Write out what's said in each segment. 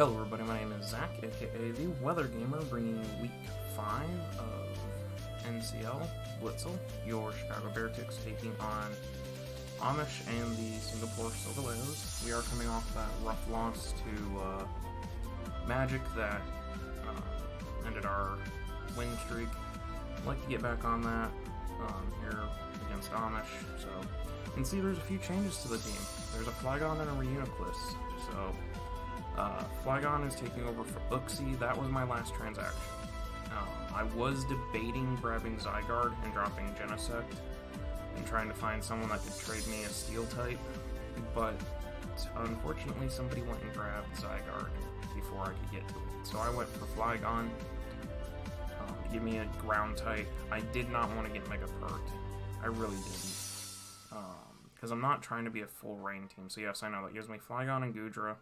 Hello everybody, my name is Zach, aka the Weather Gamer, bringing week 5 of NCL, Blitzle, your Chicago Beartics taking on Amish and the Singapore Solgaleos. We are coming off that rough loss to Magic that ended our win streak. I'd like to get back on that here against Amish. So you can see there's a few changes to the team. There's a Flygon and a Reuniclus. So Flygon is taking over for Uxie. That was my last transaction. I was debating grabbing Zygarde and dropping Genesect and trying to find someone that could trade me a Steel type, but unfortunately somebody went and grabbed Zygarde before I could get to it. So I went for Flygon. Give me a ground type. I did not want to get Mega Pert. I really didn't. Because I'm not trying to be a full rain team. So yes, I know that gives me Flygon and Goodra.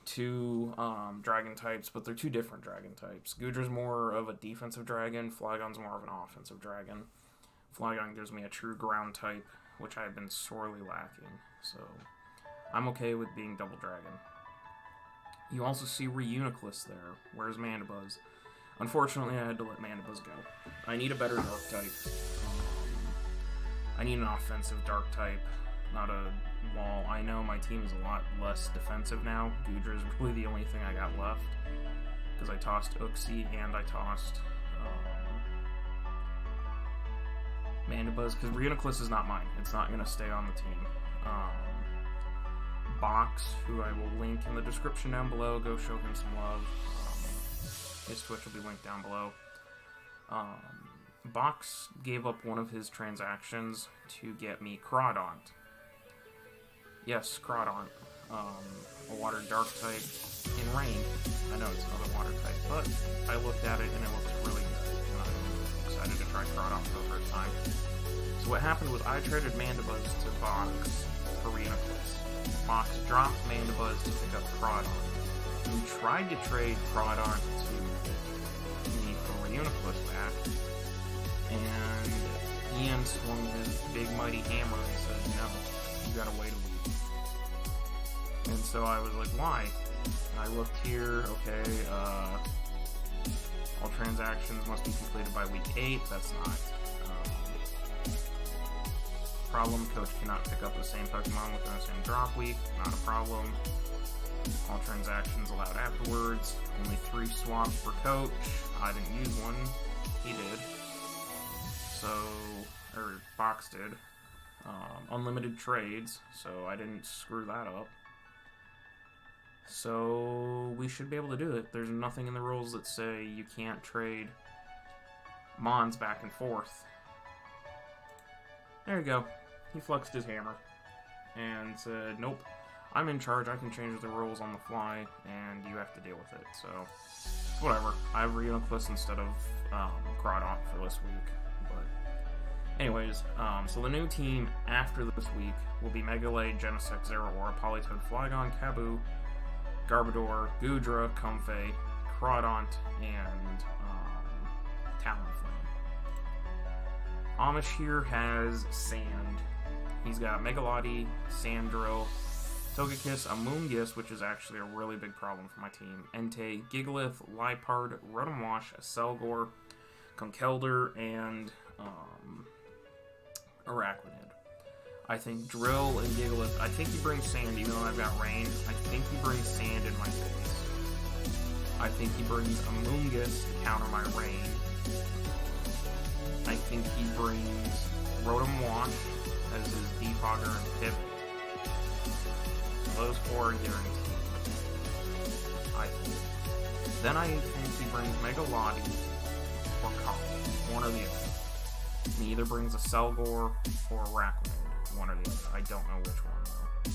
Two dragon types, but they're two different dragon types. Goodra's more of a defensive dragon, Flygon's more of an offensive dragon. Flygon gives me a true ground type, which I've been sorely lacking, so I'm okay with being double dragon. You also see Reuniclus there. Where's Mandibuzz? Unfortunately, I had to let Mandibuzz go. I need a better dark type. I need an offensive dark type, not a wall. I know my team is a lot less defensive now. Goodra is really the only thing I got left, because I tossed Uxie and I tossed Mandibuzz, because Reuniclus is not mine. It's not going to stay on the team. Box, who I will link in the description down below, go show him some love. His Twitch will be linked down below. Box gave up one of his transactions to get me Crawdaunt. Yes, Crawdaunt. A water dark type in rain. I know it's another water type, but I looked at it and it looks really good. And I'm excited to try Crawdaunt for the first time. So what happened was I traded Mandibuzz to Box for Reuniclus. Box dropped Mandibuzz to pick up Crawdaunt. We tried to trade Crawdaunt to me for Reuniclus back, and Ian swung his big mighty hammer and said, no, you gotta wait a week. And so I was like, why? And I looked here, okay, all transactions must be completed by week 8. That's not problem. Coach cannot pick up the same Pokemon within the same drop week. Not a problem. All transactions allowed afterwards. Only 3 swaps for Coach. I didn't use one. He did. So, or Box did. Unlimited trades, so I didn't screw that up. So we should be able to do it. There's nothing in the rules that say you can't trade Mons back and forth. There you go. He flexed his hammer and said, nope, I'm in charge. I can change the rules on the fly, and you have to deal with it. So, whatever. I have Reuniclus instead of Crawdaunt for this week. But anyways, so the new team after this week will be Megalay, Genesect, Zeraora, Politoed, Flygon, Kaboo, Garbodor, Goodra, Comfey, Crawdaunt, and Talonflame. Amish here has Sand. He's got Megalotti, Sandro, Togekiss, Amoonguss, which is actually a really big problem for my team, Entei, Gigalith, Liepard, Rotomwash, Selgor, Conkeldurr, and Arachnid. I think Drill and Gigalith, I think he brings Sand even though I've got Rain. I think he brings Sand in my face. I think he brings Amoonguss to counter my Rain. I think he brings Rotomwash as his Defogger and Pivot. So those 4 are guaranteed. I think. Then I think he brings Megalotti or Colin, one or the other. He either brings a Selgor or Arachnid. One or the other. I don't know which one though.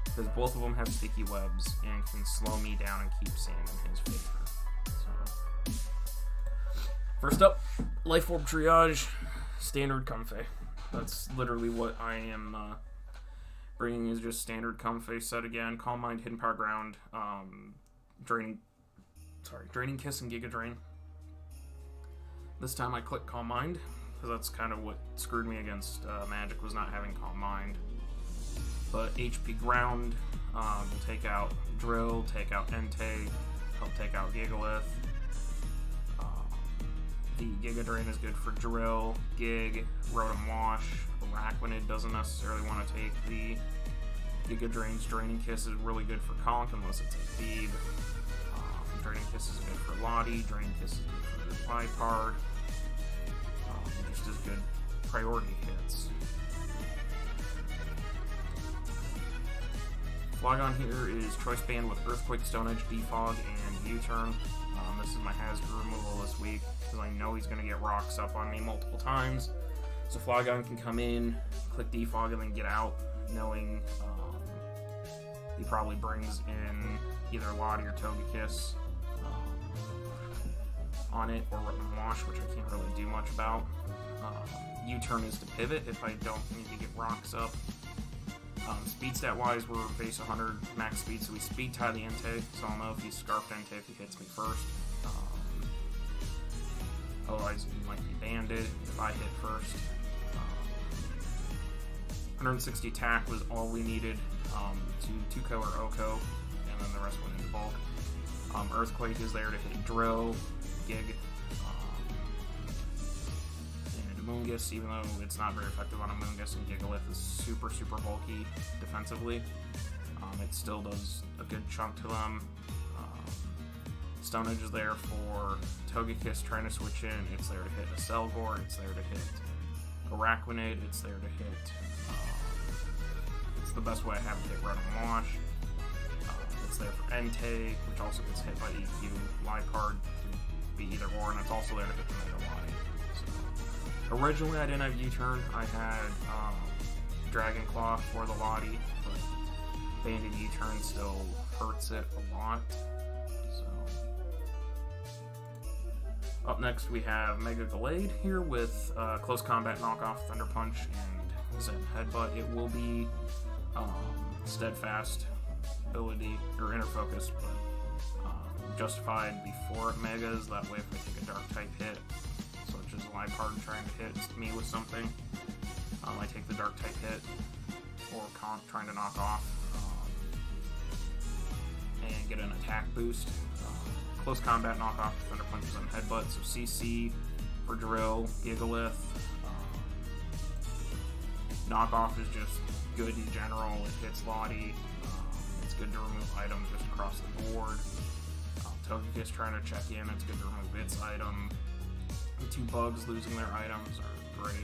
Because both of them have sticky webs and can slow me down and keep Sand in his favor. So, first up, Life Orb Triage, standard Comfey. That's literally what I am bringing, is just standard Comfey set again. Calm Mind, Hidden Power Ground, Draining Kiss and Giga Drain. This time I click Calm Mind, because that's kind of what screwed me against Magic, was not having Calm Mind. But HP Ground will take out Drill, take out Entei, help take out Gigalith. The Giga Drain is good for Drill, Gig, Rotom Wash. Araquanid doesn't necessarily want to take the Giga Drain's Draining Kiss is really good for Conk unless it's a Beeb. Draining Kiss is good for Lottie, Draining Kiss is good for Lipard. Just as good priority hits. Flygon here is Choice Band with Earthquake, Stone Edge, Defog, and U-Turn. This is my hazard removal this week because I know he's going to get rocks up on me multiple times. So Flygon can come in, click Defog, and then get out, knowing he probably brings in either Lottie or Togekiss on it, or Rotom Wash, which I can't really do much about. U-Turn is to pivot if I don't need to get rocks up. Speed stat wise, we're base 100 max speed, so we speed tie the Entei, so I'll know if he's scarfed Entei if he hits me first. Otherwise, he might be banded if I hit first. 160 attack was all we needed to 2-ko or O-ko, and then the rest went into bulk. Earthquake is there to hit Drill, Gig, and Amoonguss, even though it's not very effective on Amoonguss, and Gigalith is super, super bulky defensively. It still does a good chunk to them. Stone Edge is there for Togekiss trying to switch in. It's there to hit a Selgor. It's there to hit Araquanid. It's there to hit. It's the best way I have to hit Rotom Wash. It's there for Entei, which also gets hit by EQ. Lipard could be either or, and it's also there to hit the Mega Lottie. So, originally, I didn't have U-Turn. I had Dragon Claw for the Lottie, but banded U-Turn still hurts it a lot. Up next, we have Mega Gallade here with Close Combat Knockoff, Thunder Punch, and Zen Headbutt. It will be Steadfast ability, or Inner Focus, but justified before it Megas. That way, if I take a Dark-type hit, such as Lipard trying to hit me with something, I take the Dark-type hit, or Conk trying to knock off, and get an attack boost. Close Combat Knockoff, Thunder Punches, and Headbutt. So CC for Drill, Gigalith. Knockoff is just good in general. It hits Lottie. It's good to remove items just across the board. Togekiss trying to check in. It's good to remove its item. The two bugs losing their items are great.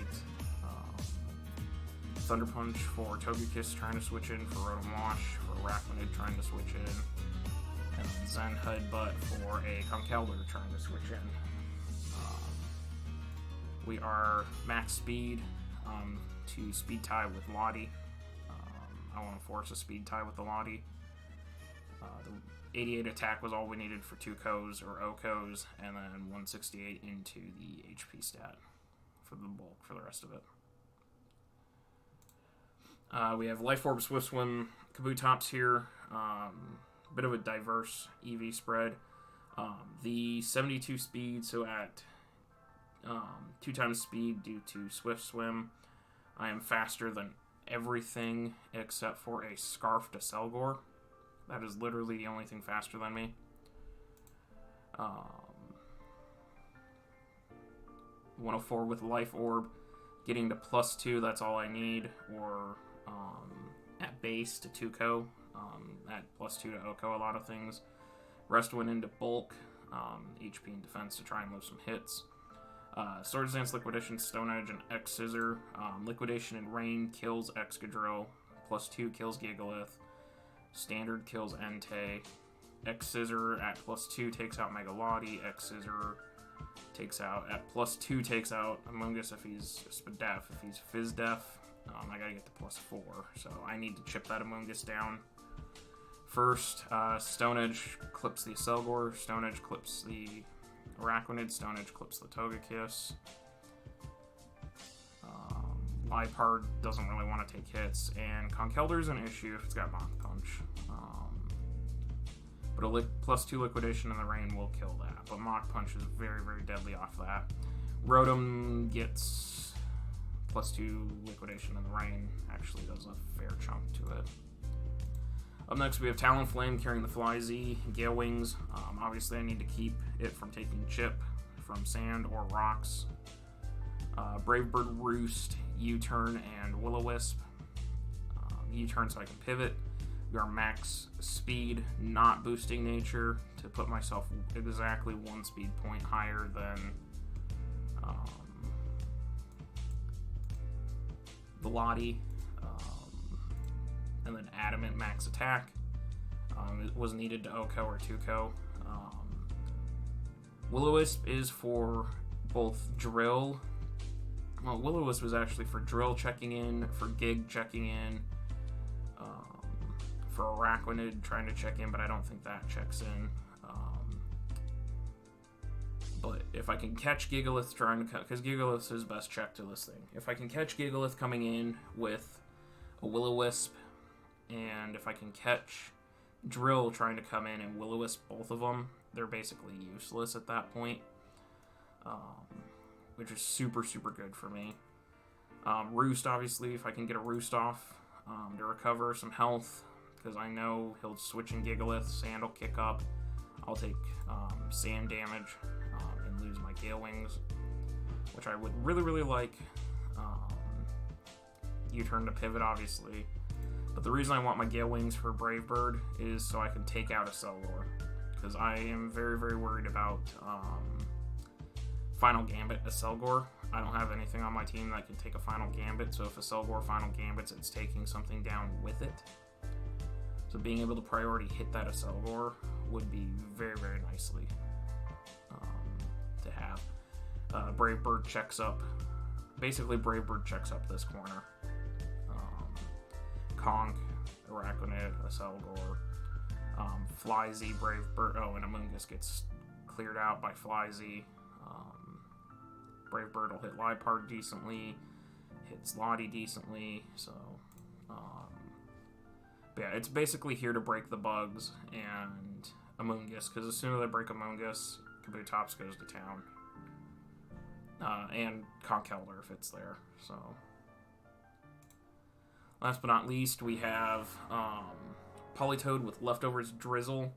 Thunder Punch for Togekiss trying to switch in, for Rotom Wash, for Araquanid trying to switch in. And Zen Headbutt for a Conkeldurr trying to switch in. We are max speed to speed tie with Lottie. I want to force a speed tie with the Lottie. The 88 attack was all we needed for 2-kos or O-kos, and then 168 into the HP stat for the bulk for the rest of it. We have Life Orb, Swift Swim, Kabutops here. Bit of a diverse EV spread. The 72 speed, so at 2 times speed due to Swift Swim, I am faster than everything except for a Scarf to Selgor. That is literally the only thing faster than me. 104 with Life Orb, getting to +2, that's all I need, or at base to 2-ko. At +2 to O-ko, a lot of things. Rest went into bulk, HP and defense to try and move some hits. Swords Dance, Liquidation, Stone Edge, and X Scissor. Liquidation and Rain kills Excadrill. +2 kills Gigalith. Standard kills Entei. X Scissor at +2 takes out Mega Lottie. X Scissor takes out, at +2 takes out Amoonguss if he's Def. If he's Fizz Def, I gotta get to +4. So I need to chip that Amoonguss down. First, Stone Edge clips the Selgor, Stone Edge clips the Araquanid, Stone Edge clips the Togekiss. Lipard doesn't really want to take hits, and Conkeldurr is an issue if it's got Mach Punch. But a +2 Liquidation in the Rain will kill that, but Mach Punch is very, very deadly off that. Rotom gets +2 liquidation in the rain actually does a fair chunk to it. Up next we have Talonflame carrying the Fly Z, Gale Wings. Obviously I need to keep it from taking chip from sand or rocks. Brave Bird Roost, U-Turn, and Will-O-Wisp. U-Turn so I can pivot. We are max speed, not boosting nature, to put myself exactly 1 speed point higher than Velotti. And then Adamant max attack. It was needed to OHKO or 2KO. Will-O-Wisp is for both drill. Well, Will-O-Wisp was actually for drill checking in, for gig checking in, for Araquanid trying to check in, but I don't think that checks in. But if I can catch Gigalith trying to cut, because Gigalith is best check to this thing. If I can catch Gigalith coming in with a Will-O-Wisp, and if I can catch Drill trying to come in and Will-O-Wisp both of them, they're basically useless at that point. Which is super, super good for me. Roost, obviously, if I can get a Roost off to recover some health, because I know he'll switch in Gigalith, Sand will kick up, I'll take sand damage and lose my Gale Wings, which I would really, really like. U-Turn to pivot, obviously. But the reason I want my Gale Wings for Brave Bird is so I can take out a Selgor, because I am very, very worried about Final Gambit a Selgor. I don't have anything on my team that can take a Final Gambit, so if a Selgor Final Gambits, it's taking something down with it. So being able to priority hit that a Selgor would be very, very nicely to have. Brave Bird checks up. Basically, Brave Bird checks up this corner. Conk, Araquanid, a Selgor, Fly Z, Brave Bird. Oh, and Amoonguss gets cleared out by Fly Z. Brave Bird will hit Liepard decently, hits Lottie decently, so but yeah, it's basically here to break the bugs and Amoonguss, because as soon as I break Amoonguss, Kabutops goes to town. And Conkeldurr if it's there, so. Last but not least, we have Politoed with Leftovers Drizzle,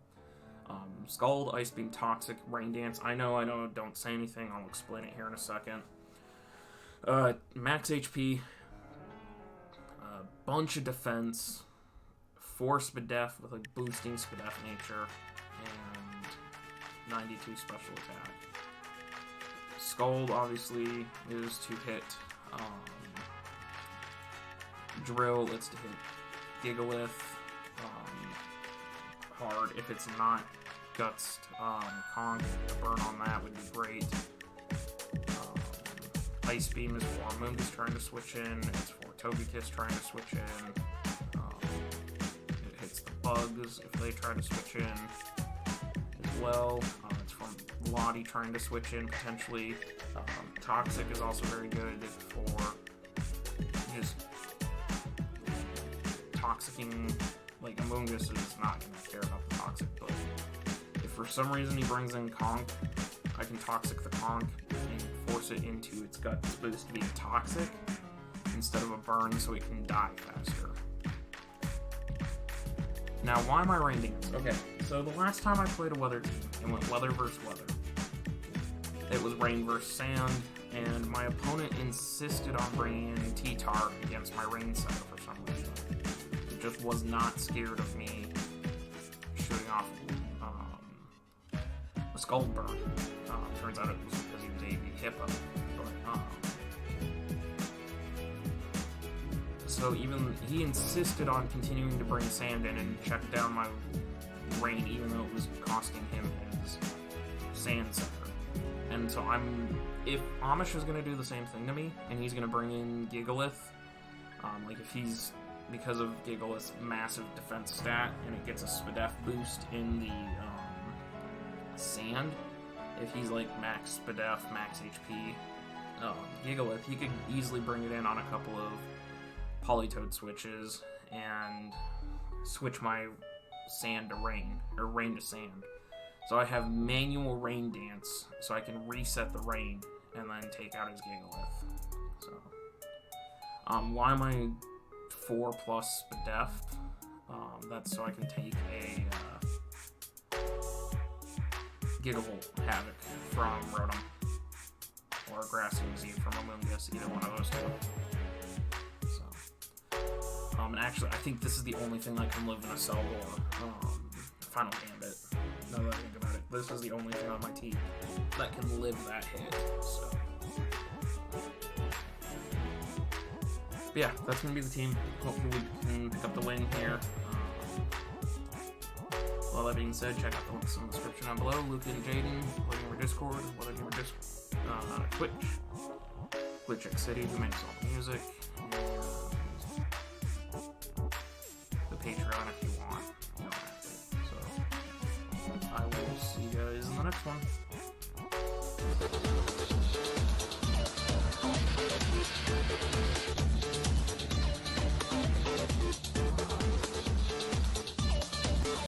Scald, Ice Beam, Toxic, Rain Dance. I know, don't say anything, I'll explain it here in a second. Max HP, bunch of defense, 4 Spadef with a boosting Spadef nature, and 92 special attack. Scald, obviously, is to hit Drill, it's to hit Gigalith hard. If it's not Guts, Conk, the burn on that would be great. Ice Beam is for Amoonguss trying to switch in, it's for Togekiss trying to switch in. It hits the bugs if they try to switch in as well. It's from Lottie trying to switch in potentially. Toxic is also very good for just toxicking. Like, Amoonguss is not going to care about the Toxic, but if for some reason he brings in Conk, I can Toxic the Conk and force it into its Guts boost to be Toxic instead of a burn so it can die faster. Now, why am I Rain Dance? Okay, so the last time I played a weather team, it went weather versus weather. It was rain versus sand, and my opponent insisted on bringing in T-Tar against my rain setter for some reason. It just was not scared of me shooting off a Skull Burn. Turns out it was because he was a Hippo. But, so even he insisted on continuing to bring sand in and check down my rain, even though it was costing him his sand setter. And so if Amish is going to do the same thing to me, and he's going to bring in Gigalith, like if he's, because of Gigalith's massive defense stat, and it gets a Spadef boost in the sand, if he's like max Spadef, max HP, Gigalith, he could easily bring it in on a couple of Politoed switches, and switch my sand to rain, or rain to sand. So I have manual Rain Dance, so I can reset the rain and then take out his Gigalith. So Why am I 4+ deft? That's so I can take a Gigavolt Havoc from Rotom, or Grassy Z from Amoonguss, either one of those two. So, and actually, I think this is the only thing that can live in a Solgaleos, Final Gambit. Now that I think about it, this is the only thing on my team that can live that hit. So, but yeah, that's gonna be the team. Hopefully, we can pick up the win here. Well, that being said, check out the links in the description down below. Luke and Jaden, WeatherGamer Discord, WeatherGamer Discord, Twitch, Glitchx City, who makes all the music, and the Patreon if you want. You don't have to. So, I will see you guys in the next one.